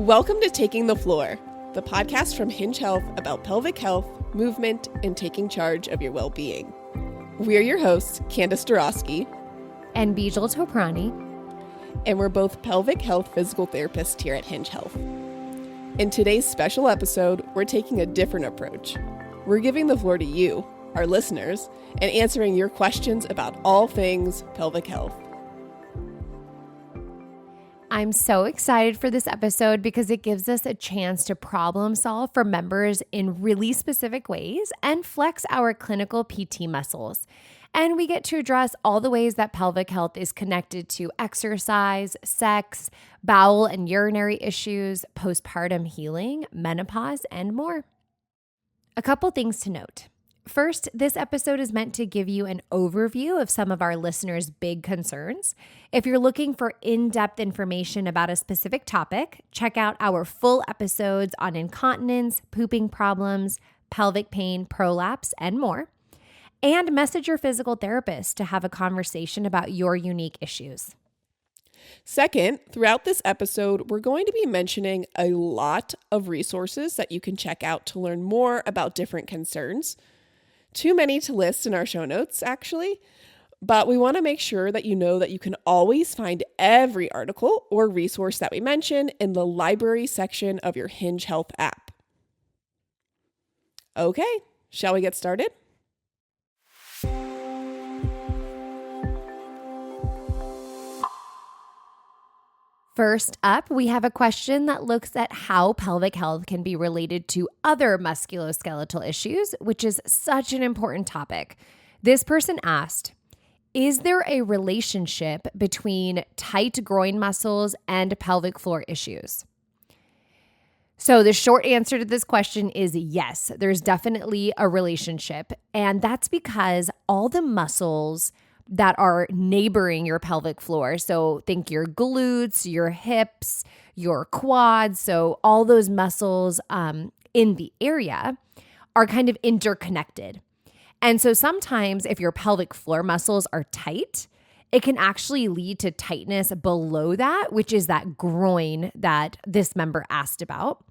Welcome to Taking the Floor, the podcast from Hinge Health about pelvic health, movement, and taking charge of your well-being. We're your hosts, Kandis Daroski and Bijal Toprani, and we're both pelvic health physical therapists here at Hinge Health. In today's special episode, we're taking a different approach. We're giving the floor to you, our listeners, and answering your questions about all things pelvic health. I'm so excited for this episode because it gives us a chance to problem solve for members in really specific ways and flex our clinical PT muscles. And we get to address all the ways that pelvic health is connected to exercise, sex, bowel and urinary issues, postpartum healing, menopause, and more. A couple things to note. First, this episode is meant to give you an overview of some of our listeners' big concerns. If you're looking for in-depth information about a specific topic, check out our full episodes on incontinence, pooping problems, pelvic pain, prolapse, and more. And message your physical therapist to have a conversation about your unique issues. Second, throughout this episode, we're going to be mentioning a lot of resources that you can check out to learn more about different concerns. Too many to list in our show notes, actually, but we want to make sure that you know that you can always find every article or resource that we mention in the library section of your Hinge Health app. Okay, shall we get started? First up, we have a question that looks at how pelvic health can be related to other musculoskeletal issues, which is such an important topic. This person asked, is there a relationship between tight groin muscles and pelvic floor issues? So the short answer to this question is yes, there's definitely a relationship. And that's because all the muscles that are neighboring your pelvic floor. So think your glutes, your hips, your quads. So all those muscles in the area are kind of interconnected. And so sometimes if your pelvic floor muscles are tight, it can actually lead to tightness below that, which is that groin that this member asked about.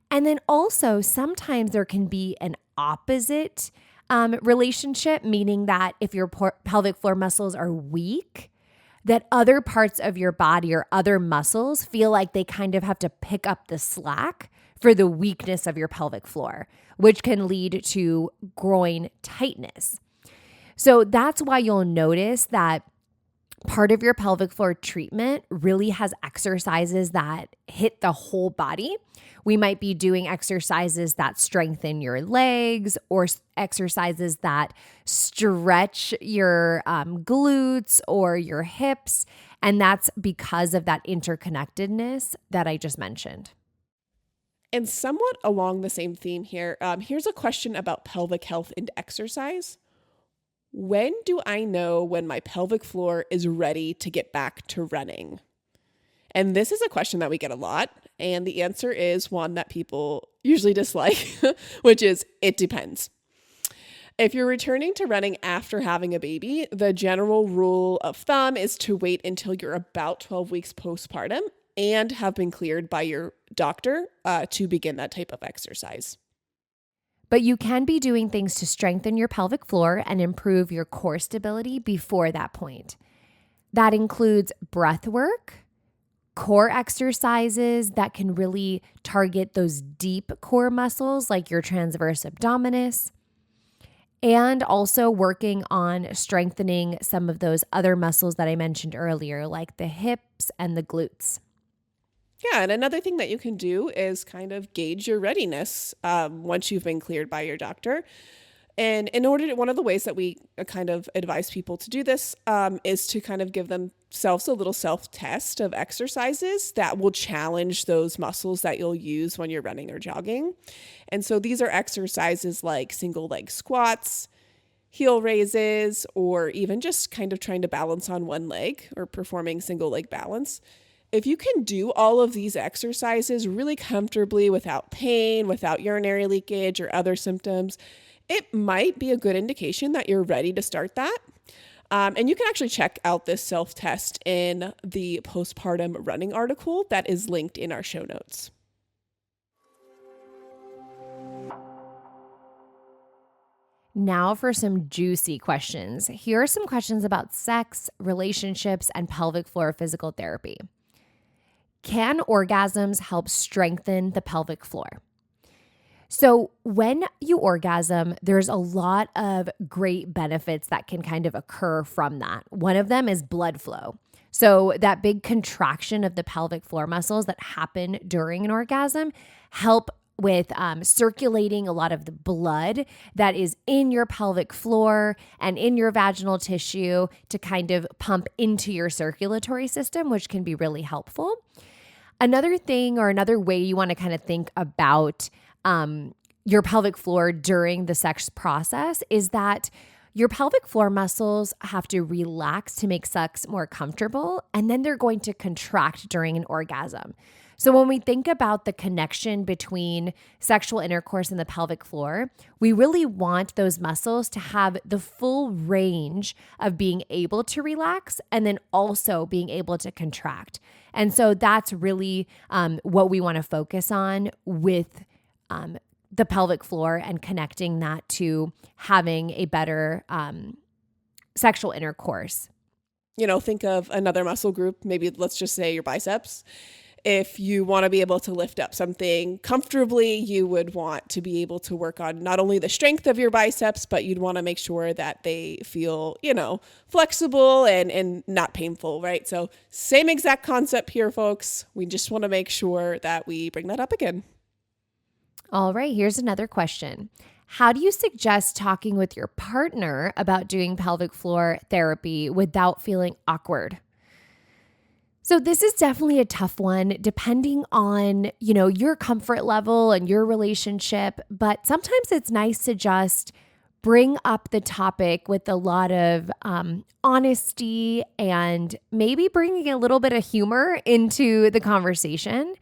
And then also sometimes there can be an opposite relationship, meaning that if your pelvic floor muscles are weak, that other parts of your body or other muscles feel like they kind of have to pick up the slack for the weakness of your pelvic floor, which can lead to groin tightness. So that's why you'll notice that part of your pelvic floor treatment really has exercises that hit the whole body. We might be doing exercises that strengthen your legs or exercises that stretch your glutes or your hips. And that's because of that interconnectedness that I just mentioned. And somewhat along the same theme here, here's a question about pelvic health and exercise. When do I know when my pelvic floor is ready to get back to running? And this is a question that we get a lot. And the answer is one that people usually dislike, which is it depends. If you're returning to running after having a baby, the general rule of thumb is to wait until you're about 12 weeks postpartum and have been cleared by your doctor to begin that type of exercise. But you can be doing things to strengthen your pelvic floor and improve your core stability before that point. That includes breath work, core exercises that can really target those deep core muscles like your transverse abdominis, and also working on strengthening some of those other muscles that I mentioned earlier, like the hips and the glutes. Yeah, and another thing that you can do is kind of gauge your readiness once you've been cleared by your doctor. And one of the ways that we kind of advise people to do this is to kind of give themselves a little self-test of exercises that will challenge those muscles that you'll use when you're running or jogging. And so these are exercises like single leg squats, heel raises, or even just kind of trying to balance on one leg or performing single leg balance. If you can do all of these exercises really comfortably without pain, without urinary leakage or other symptoms, it might be a good indication that you're ready to start that. And you can actually check out this self-test in the postpartum running article that is linked in our show notes. Now for some juicy questions. Here are some questions about sex, relationships, and pelvic floor physical therapy. Can orgasms help strengthen the pelvic floor? So when you orgasm, there's a lot of great benefits that can kind of occur from that. One of them is blood flow. So that big contraction of the pelvic floor muscles that happen during an orgasm help with circulating a lot of the blood that is in your pelvic floor and in your vaginal tissue to kind of pump into your circulatory system, which can be really helpful. Another thing or another way you want to kind of think about your pelvic floor during the sex process is that your pelvic floor muscles have to relax to make sex more comfortable, and then they're going to contract during an orgasm. So when we think about the connection between sexual intercourse and the pelvic floor, we really want those muscles to have the full range of being able to relax and then also being able to contract. And so that's really what we want to focus on with the pelvic floor and connecting that to having a better sexual intercourse. Think of another muscle group, maybe let's just say your biceps. If you want to be able to lift up something comfortably, you would want to be able to work on not only the strength of your biceps, but you'd want to make sure that they feel, flexible and not painful, right? So same exact concept here, folks. We just want to make sure that we bring that up again. All right, here's another question. How do you suggest talking with your partner about doing pelvic floor therapy without feeling awkward? So this is definitely a tough one depending on, your comfort level and your relationship, but sometimes it's nice to just bring up the topic with a lot of honesty and maybe bringing a little bit of humor into the conversation.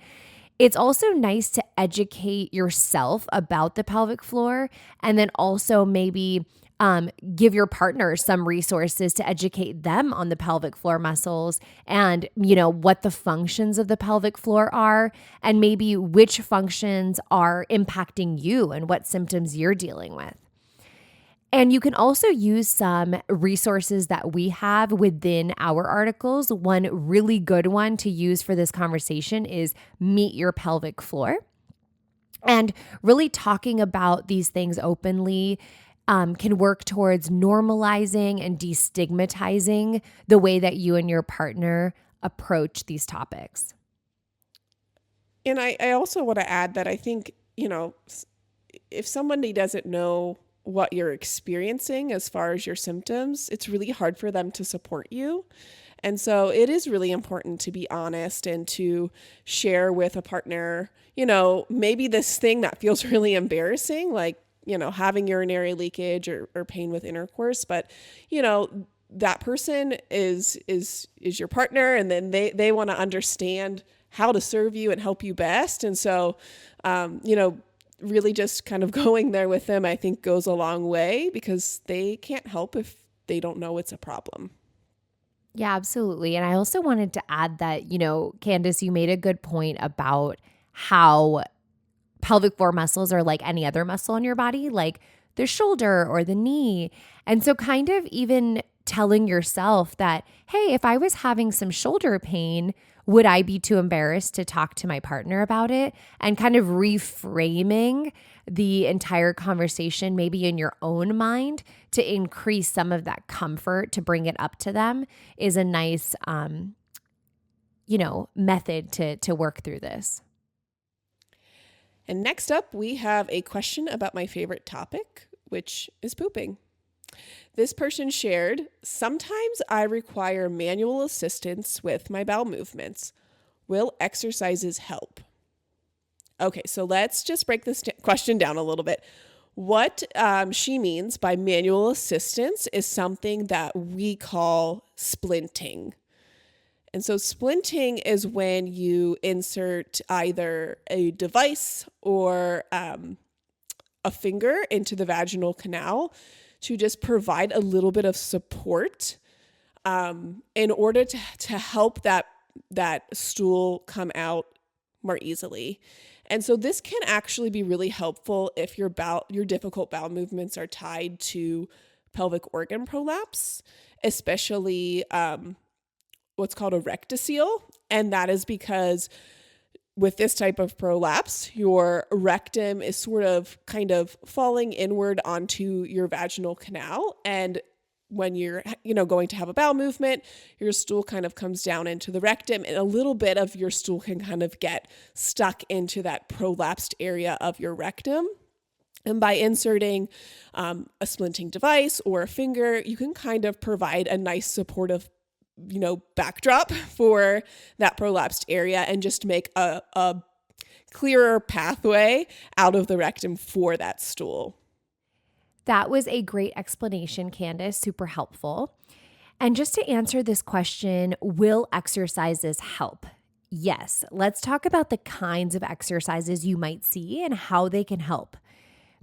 It's also nice to educate yourself about the pelvic floor and then also maybe give your partner some resources to educate them on the pelvic floor muscles and, what the functions of the pelvic floor are and maybe which functions are impacting you and what symptoms you're dealing with. And you can also use some resources that we have within our articles. One really good one to use for this conversation is Meet Your Pelvic Floor. And really talking about these things openly can work towards normalizing and destigmatizing the way that you and your partner approach these topics. And I also want to add that I think, if somebody doesn't know what you're experiencing as far as your symptoms, it's really hard for them to support you. And so it is really important to be honest and to share with a partner, maybe this thing that feels really embarrassing, like, having urinary leakage or pain with intercourse, but, that person is your partner, and then they want to understand how to serve you and help you best. And so, really just kind of going there with them, I think goes a long way because they can't help if they don't know it's a problem. Yeah, absolutely. And I also wanted to add that, Kandis, you made a good point about how pelvic floor muscles are like any other muscle in your body, like the shoulder or the knee. And so kind of even telling yourself that, hey, if I was having some shoulder pain, would I be too embarrassed to talk to my partner about it? And kind of reframing the entire conversation, maybe in your own mind, to increase some of that comfort, to bring it up to them is a nice, method to work through this. And next up, we have a question about my favorite topic, which is pooping. This person shared, sometimes I require manual assistance with my bowel movements. Will exercises help? Okay, so let's just break this question down a little bit. What she means by manual assistance is something that we call splinting. And so splinting is when you insert either a device or a finger into the vaginal canal to just provide a little bit of support in order to help that stool come out more easily. And so this can actually be really helpful if your difficult bowel movements are tied to pelvic organ prolapse, especially what's called a rectocele. And that is because with this type of prolapse, your rectum is sort of kind of falling inward onto your vaginal canal. And when you're, going to have a bowel movement, your stool kind of comes down into the rectum, and a little bit of your stool can kind of get stuck into that prolapsed area of your rectum. And by inserting a splinting device or a finger, you can kind of provide a nice supportive, backdrop for that prolapsed area and just make a clearer pathway out of the rectum for that stool. That was a great explanation, Kandis, super helpful. And just to answer this question, will exercises help? Yes, let's talk about the kinds of exercises you might see and how they can help.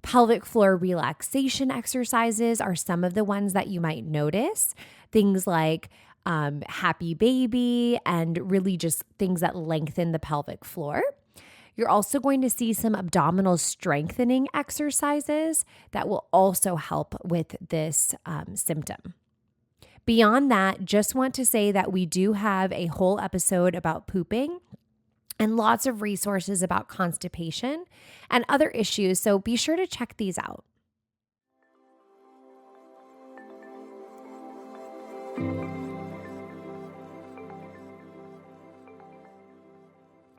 Pelvic floor relaxation exercises are some of the ones that you might notice. Things like happy baby and really just things that lengthen the pelvic floor. You're also going to see some abdominal strengthening exercises that will also help with this symptom. Beyond that, just want to say that we do have a whole episode about pooping and lots of resources about constipation and other issues, so be sure to check these out.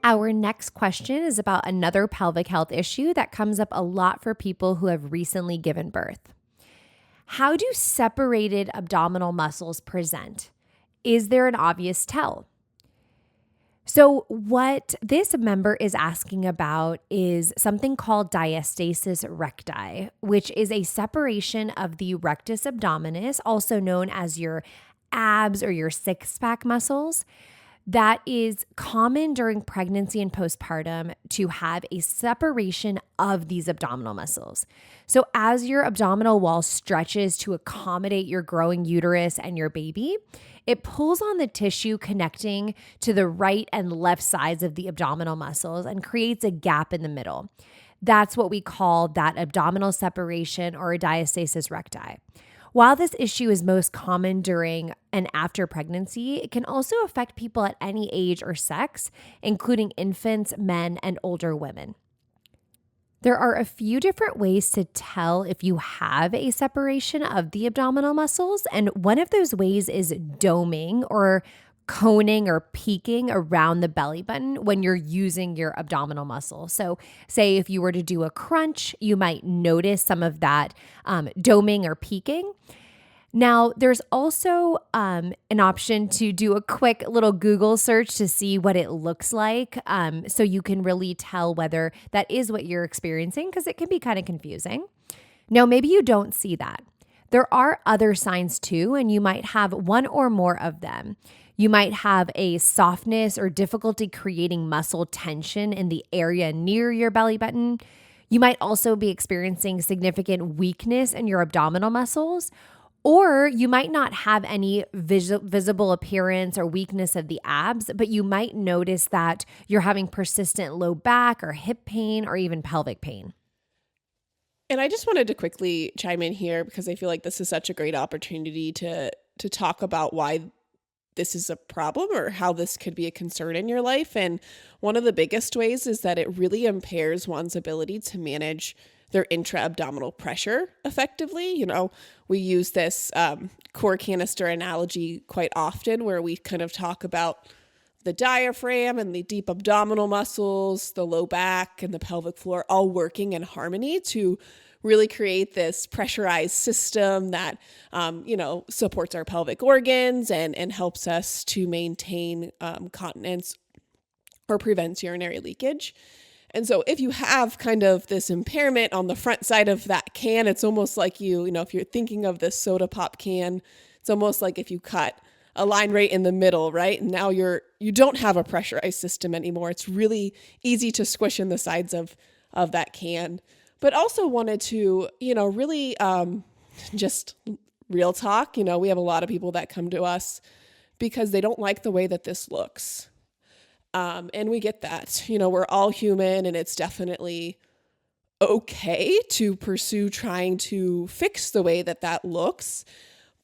Our next question is about another pelvic health issue that comes up a lot for people who have recently given birth. How do separated abdominal muscles present? Is there an obvious tell? So what this member is asking about is something called diastasis recti, which is a separation of the rectus abdominis, also known as your abs or your six-pack muscles. That is common during pregnancy and postpartum to have a separation of these abdominal muscles. So as your abdominal wall stretches to accommodate your growing uterus and your baby, it pulls on the tissue connecting to the right and left sides of the abdominal muscles and creates a gap in the middle. That's what we call that abdominal separation or a diastasis recti. While this issue is most common during and after pregnancy, it can also affect people at any age or sex, including infants, men, and older women. There are a few different ways to tell if you have a separation of the abdominal muscles, and one of those ways is doming or coning or peaking around the belly button when you're using your abdominal muscle. So say if you were to do a crunch, you might notice some of that doming or peaking. Now, there's also an option to do a quick little Google search to see what it looks like, so you can really tell whether that is what you're experiencing, because it can be kind of confusing. Now, maybe you don't see that. There are other signs too, and you might have one or more of them. You might have a softness or difficulty creating muscle tension in the area near your belly button. You might also be experiencing significant weakness in your abdominal muscles, or you might not have any visible appearance or weakness of the abs, but you might notice that you're having persistent low back or hip pain or even pelvic pain. And I just wanted to quickly chime in here because I feel like this is such a great opportunity to talk about why this is a problem or how this could be a concern in your life. And one of the biggest ways is that it really impairs one's ability to manage their intra-abdominal pressure effectively. We use this core canister analogy quite often where we kind of talk about the diaphragm and the deep abdominal muscles, the low back and the pelvic floor all working in harmony to really create this pressurized system that, supports our pelvic organs and helps us to maintain continence or prevents urinary leakage. And so if you have kind of this impairment on the front side of that can, it's almost like if you're thinking of this soda pop can, it's almost like if you cut a line right in the middle, right? And now you don't have a pressurized system anymore. It's really easy to squish in the sides of that can. But also wanted to, really just real talk, we have a lot of people that come to us because they don't like the way that this looks. And we get that, we're all human, and it's definitely okay to pursue trying to fix the way that that looks.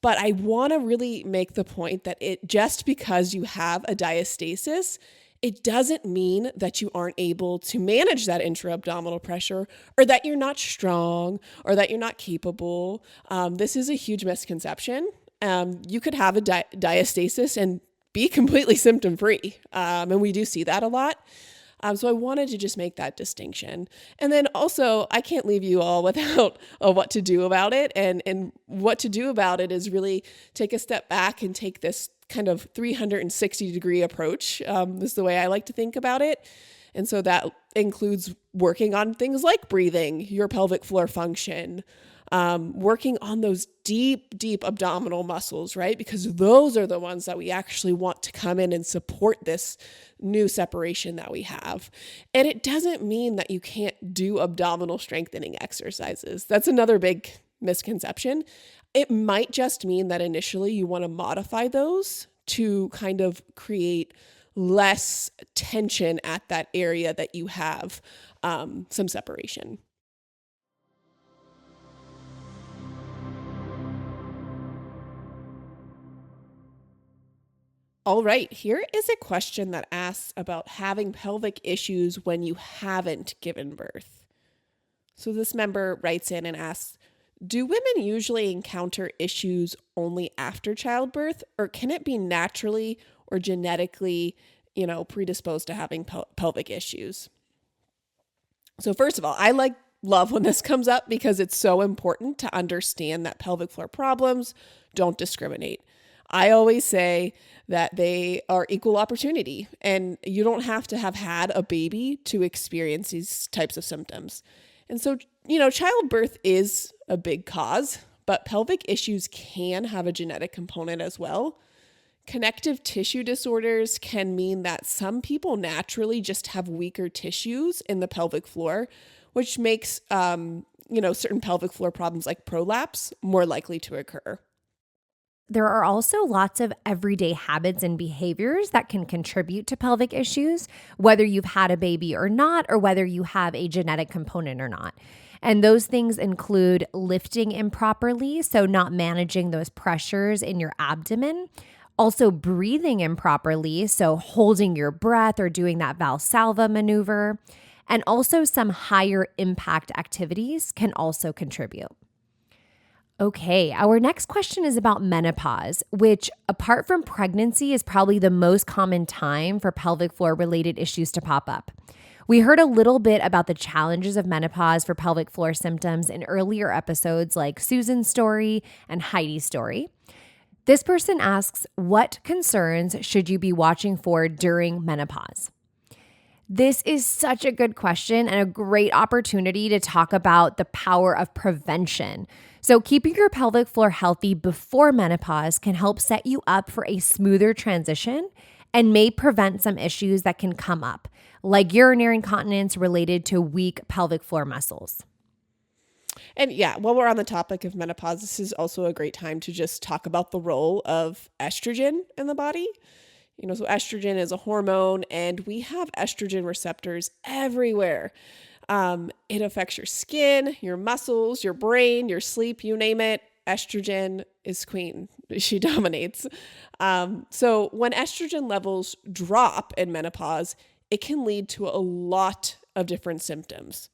But I want to really make the point that just because you have a diastasis, it doesn't mean that you aren't able to manage that intra-abdominal pressure, or that you're not strong, or that you're not capable. This is a huge misconception. You could have a diastasis and be completely symptom-free. And we do see that a lot. So I wanted to just make that distinction. And then also, I can't leave you all without what to do about it. And what to do about it is really take a step back and take this kind of 360-degree approach. This is the way I like to think about it. And so that includes working on things like breathing, your pelvic floor function, working on those deep, deep abdominal muscles, right? Because those are the ones that we actually want to come in and support this new separation that we have. And it doesn't mean that you can't do abdominal strengthening exercises. That's another big misconception. It might just mean that initially you want to modify those to kind of create less tension at that area that you have some separation. All right, here is a question that asks about having pelvic issues when you haven't given birth. So this member writes in and asks, do women usually encounter issues only after childbirth, or can it be naturally or genetically, predisposed to having pelvic issues? So first of all, I love when this comes up because it's so important to understand that pelvic floor problems don't discriminate. I always say that they are equal opportunity, and you don't have to have had a baby to experience these types of symptoms. And so, childbirth is a big cause, but pelvic issues can have a genetic component as well. Connective tissue disorders can mean that some people naturally just have weaker tissues in the pelvic floor, which makes, certain pelvic floor problems like prolapse more likely to occur. There are also lots of everyday habits and behaviors that can contribute to pelvic issues, whether you've had a baby or not, or whether you have a genetic component or not. And those things include lifting improperly, so not managing those pressures in your abdomen. Also breathing improperly, so holding your breath or doing that Valsalva maneuver. And also some higher impact activities can also contribute. Okay, our next question is about menopause, which apart from pregnancy is probably the most common time for pelvic floor related issues to pop up. We heard a little bit about the challenges of menopause for pelvic floor symptoms in earlier episodes like Susan's story and Heidi's story. This person asks, what concerns should you be watching for during menopause? This is such a good question and a great opportunity to talk about the power of prevention. So keeping your pelvic floor healthy before menopause can help set you up for a smoother transition and may prevent some issues that can come up, like urinary incontinence related to weak pelvic floor muscles. And yeah, while we're on the topic of menopause, this is also a great time to just talk about the role of estrogen in the body. So estrogen is a hormone, and we have estrogen receptors everywhere. It affects your skin, your muscles, your brain, your sleep, you name it. Estrogen is queen. She dominates. So when estrogen levels drop in menopause, it can lead to a lot of different symptoms.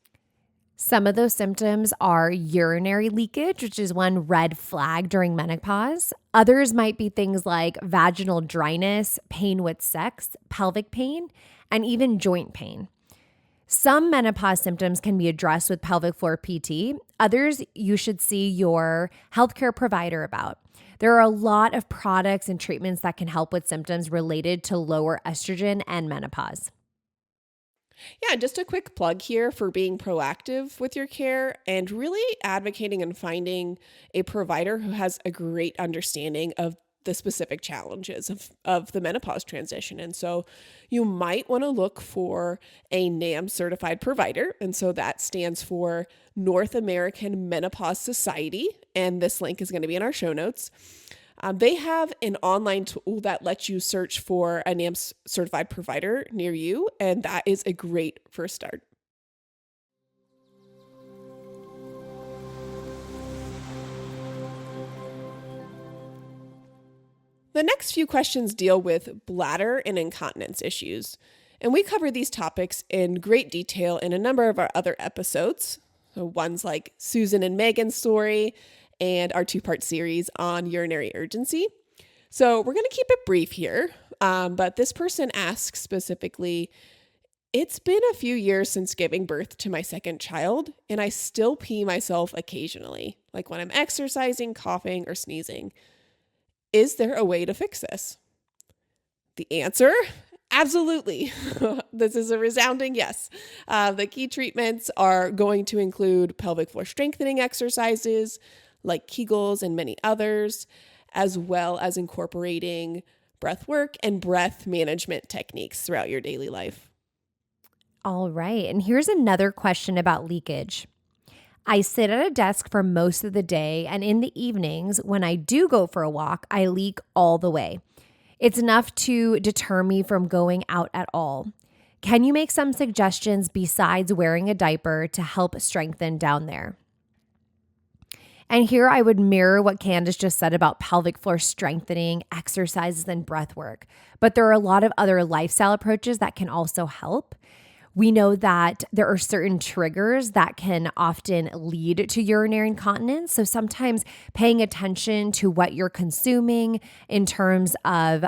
Some of those symptoms are urinary leakage, which is one red flag during menopause. Others might be things like vaginal dryness, pain with sex, pelvic pain, and even joint pain. Some menopause symptoms can be addressed with pelvic floor PT. Others you should see your healthcare provider about. There are a lot of products and treatments that can help with symptoms related to lower estrogen and menopause. Yeah, just a quick plug here for being proactive with your care and really advocating and finding a provider who has a great understanding of the specific challenges of the menopause transition. And so you might want to look for a NAM certified provider. And so that stands for North American Menopause Society. and this link is going to be in our show notes. They have an online tool that lets you search for a NAMS certified provider near you, and that is a great first start. The next few questions deal with bladder and incontinence issues, and we cover these topics in great detail in a number of our other episodes. So ones like Susan and Megan's story and our 2-part series on urinary urgency. So we're going to keep it brief here, but this person asks specifically, it's been a few years since giving birth to my second child, and I still pee myself occasionally, like when I'm exercising, coughing, or sneezing. Is there a way to fix this? The answer? Absolutely. This is a resounding yes. The key treatments are going to include pelvic floor strengthening exercises like Kegels and many others, as well as incorporating breath work and breath management techniques throughout your daily life. All right. And here's another question about leakage. I sit at a desk for most of the day, and in the evenings, when I do go for a walk, I leak all the way. It's enough to deter me from going out at all. Can you make some suggestions besides wearing a diaper to help strengthen down there? And here I would mirror what Kandis just said about pelvic floor strengthening, exercises, and breath work. But there are a lot of other lifestyle approaches that can also help. We know that there are certain triggers that can often lead to urinary incontinence. So sometimes paying attention to what you're consuming in terms of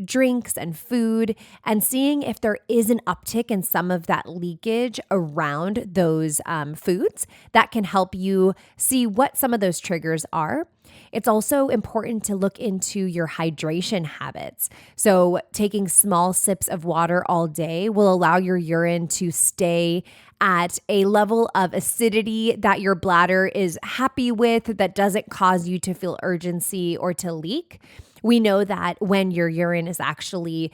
drinks and food, and seeing if there is an uptick in some of that leakage around those foods, that can help you see what some of those triggers are. It's also important to look into your hydration habits. So taking small sips of water all day will allow your urine to stay at a level of acidity that your bladder is happy with, that doesn't cause you to feel urgency or to leak. We know that when your urine is actually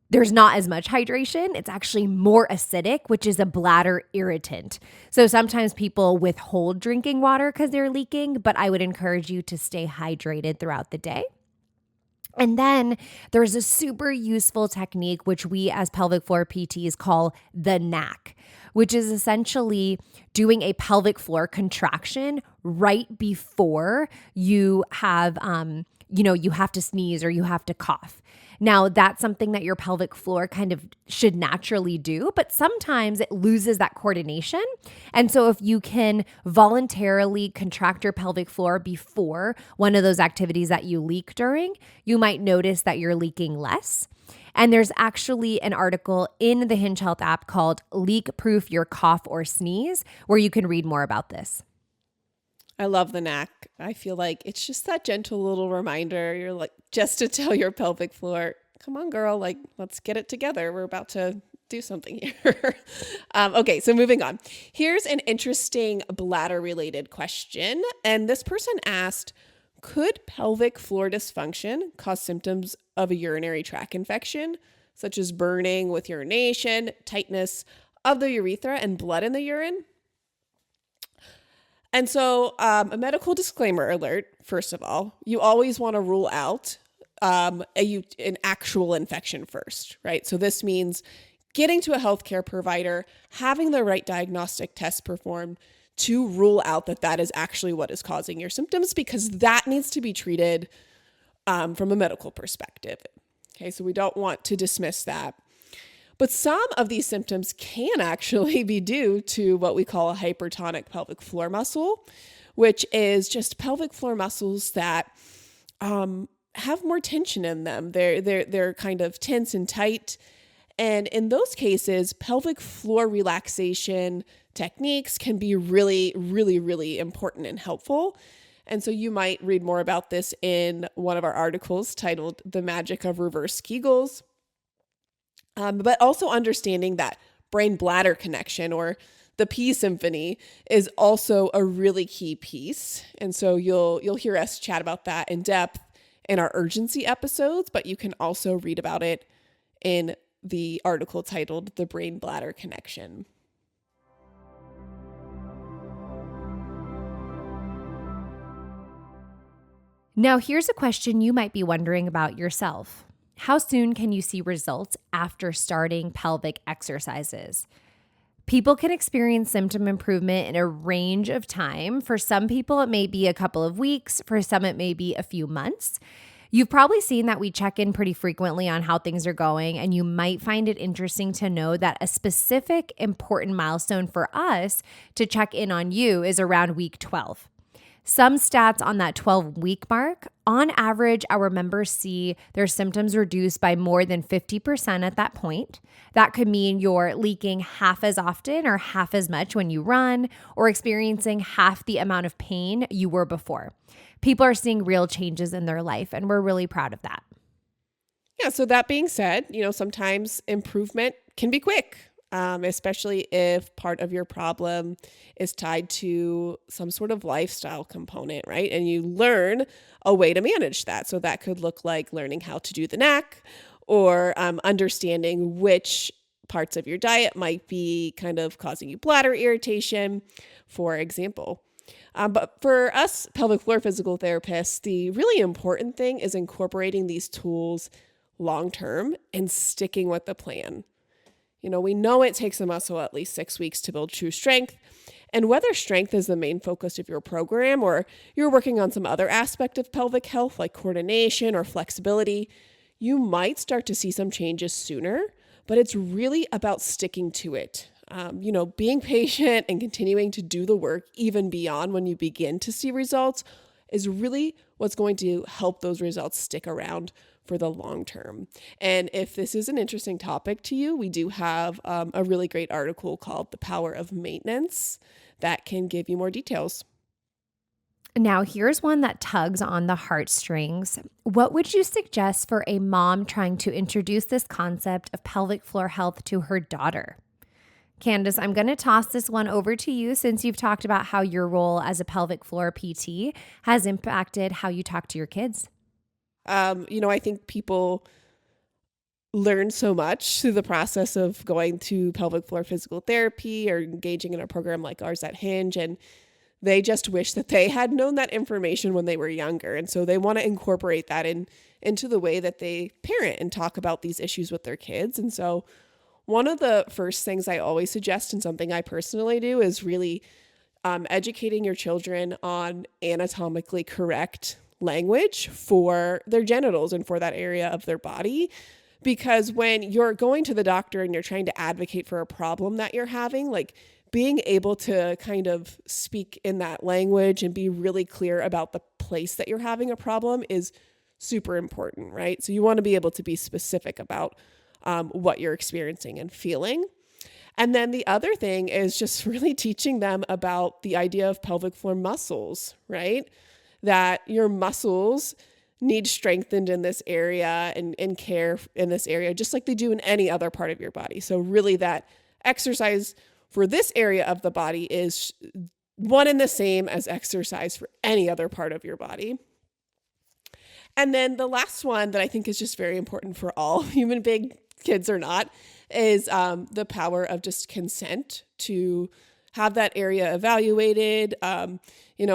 there's not as much hydration, it's actually more acidic, which is a bladder irritant. So sometimes people withhold drinking water because they're leaking, but I would encourage you to stay hydrated throughout the day. And then there's a super useful technique, which we as pelvic floor PTs call the knack, which is essentially doing a pelvic floor contraction right before you have, you have to sneeze or you have to cough. Now, that's something that your pelvic floor kind of should naturally do, but sometimes it loses that coordination. And so if you can voluntarily contract your pelvic floor before one of those activities that you leak during, you might notice that you're leaking less. And there's actually an article in the Hinge Health app called Leak Proof Your Cough or Sneeze, where you can read more about this. I love the knack. I feel like it's just that gentle little reminder. You're like, just to tell your pelvic floor, come on, girl, like, let's get it together. We're about to do something here. Okay, so moving on. Here's an interesting bladder related question. And this person asked, could pelvic floor dysfunction cause symptoms of a urinary tract infection, such as burning with urination, tightness of the urethra, and blood in the urine? And so a medical disclaimer alert, first of all, you always want to rule out an actual infection first, right? So this means getting to a healthcare provider, having the right diagnostic tests performed to rule out that is actually what is causing your symptoms, because that needs to be treated from a medical perspective. Okay, so we don't want to dismiss that. But some of these symptoms can actually be due to what we call a hypertonic pelvic floor muscle, which is just pelvic floor muscles that have more tension in them. They're kind of tense and tight. And in those cases, pelvic floor relaxation techniques can be really, really, really important and helpful. And so you might read more about this in one of our articles titled The Magic of Reverse Kegels. But also understanding that brain-bladder connection, or the pee symphony, is also a really key piece. And so you'll hear us chat about that in depth in our urgency episodes, but you can also read about it in the article titled The Brain-Bladder Connection. Now, here's a question you might be wondering about yourself. How soon can you see results after starting pelvic exercises? People can experience symptom improvement in a range of time. For some people, it may be a couple of weeks. For some, it may be a few months. You've probably seen that we check in pretty frequently on how things are going, and you might find it interesting to know that a specific important milestone for us to check in on you is around week 12. Some stats on that 12-week mark, on average, our members see their symptoms reduced by more than 50% at that point. That could mean you're leaking half as often or half as much when you run, or experiencing half the amount of pain you were before. People are seeing real changes in their life, and we're really proud of that. Yeah, so that being said, sometimes improvement can be quick, especially if part of your problem is tied to some sort of lifestyle component, right? And you learn a way to manage that. So that could look like learning how to do the neck, or understanding which parts of your diet might be kind of causing you bladder irritation, for example. But for us pelvic floor physical therapists, the really important thing is incorporating these tools long-term and sticking with the plan. We know it takes a muscle at least 6 weeks to build true strength. And whether strength is the main focus of your program, or you're working on some other aspect of pelvic health like coordination or flexibility, you might start to see some changes sooner, but it's really about sticking to it. Being patient and continuing to do the work even beyond when you begin to see results is really what's going to help those results stick around for the long term. And if this is an interesting topic to you, we do have a really great article called The Power of Maintenance that can give you more details. Now, here's one that tugs on the heartstrings. What would you suggest for a mom trying to introduce this concept of pelvic floor health to her daughter? Kandis, I'm going to toss this one over to you since you've talked about how your role as a pelvic floor PT has impacted how you talk to your kids. I think people learn so much through the process of going to pelvic floor physical therapy or engaging in a program like ours at Hinge, and they just wish that they had known that information when they were younger. And so they want to incorporate that into the way that they parent and talk about these issues with their kids. And so one of the first things I always suggest, and something I personally do, is really educating your children on anatomically correct language for their genitals and for that area of their body. Because when you're going to the doctor and you're trying to advocate for a problem that you're having, like being able to kind of speak in that language and be really clear about the place that you're having a problem is super important, right? So you want to be able to be specific about what you're experiencing and feeling. And then the other thing is just really teaching them about the idea of pelvic floor muscles, right? That your muscles need strengthened in this area and care in this area, just like they do in any other part of your body. So really that exercise for this area of the body is one and the same as exercise for any other part of your body. And then the last one that I think is just very important for all human beings, kids or not, is the power of just consent to have that area evaluated.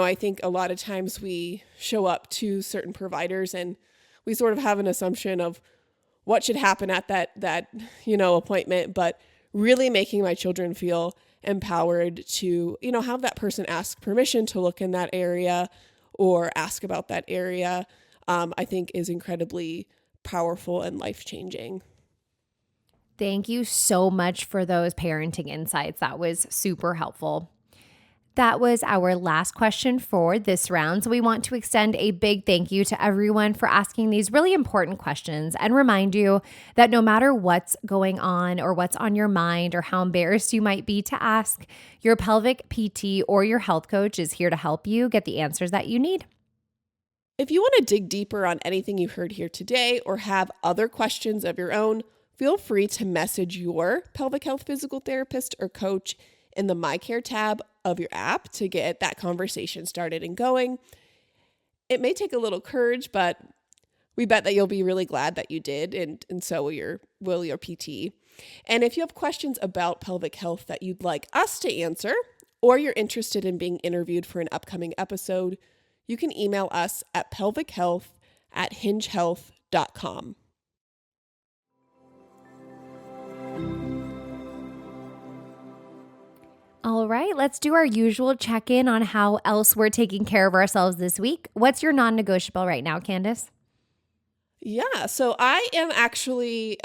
I think a lot of times we show up to certain providers and we sort of have an assumption of what should happen at that appointment, but really making my children feel empowered to, have that person ask permission to look in that area or ask about that area, I think is incredibly powerful and life-changing. Thank you so much for those parenting insights. That was super helpful. That was our last question for this round. So we want to extend a big thank you to everyone for asking these really important questions and remind you that no matter what's going on or what's on your mind or how embarrassed you might be to ask, your pelvic PT or your health coach is here to help you get the answers that you need. If you want to dig deeper on anything you heard here today or have other questions of your own, feel free to message your pelvic health physical therapist or coach in the My Care tab of your app to get that conversation started and going. It may take a little courage, but we bet that you'll be really glad that you did, and so will your PT. And if you have questions about pelvic health that you'd like us to answer, or you're interested in being interviewed for an upcoming episode, you can email us at pelvichealth@hingehealth.com. All right, let's do our usual check-in on how else we're taking care of ourselves this week. What's your non-negotiable right now, Kandis? Yeah, so I am actually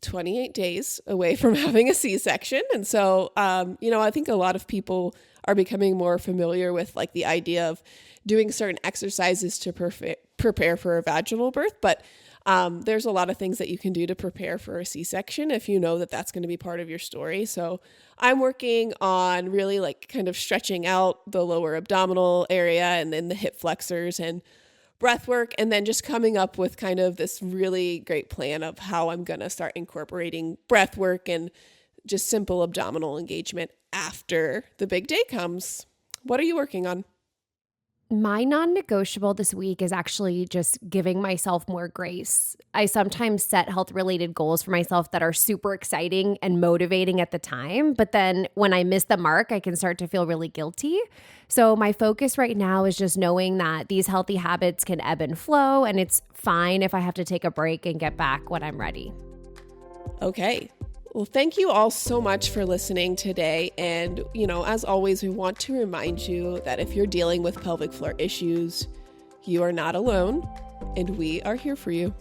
28 days away from having a C-section. And so, I think a lot of people are becoming more familiar with like the idea of doing certain exercises to prepare for a vaginal birth. But there's a lot of things that you can do to prepare for a C-section if you know that that's going to be part of your story. So I'm working on really like kind of stretching out the lower abdominal area and then the hip flexors and breath work, and then just coming up with kind of this really great plan of how I'm going to start incorporating breath work and just simple abdominal engagement after the big day comes. What are you working on? My non-negotiable this week is actually just giving myself more grace. I sometimes set health-related goals for myself that are super exciting and motivating at the time, but then when I miss the mark, I can start to feel really guilty. So my focus right now is just knowing that these healthy habits can ebb and flow, and it's fine if I have to take a break and get back when I'm ready. Okay. Well, thank you all so much for listening today. And, as always, we want to remind you that if you're dealing with pelvic floor issues, you are not alone, and we are here for you.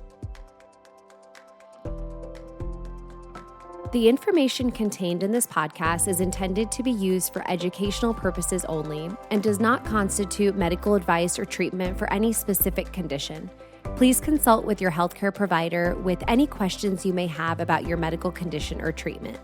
The information contained in this podcast is intended to be used for educational purposes only and does not constitute medical advice or treatment for any specific condition. Please consult with your healthcare provider with any questions you may have about your medical condition or treatment.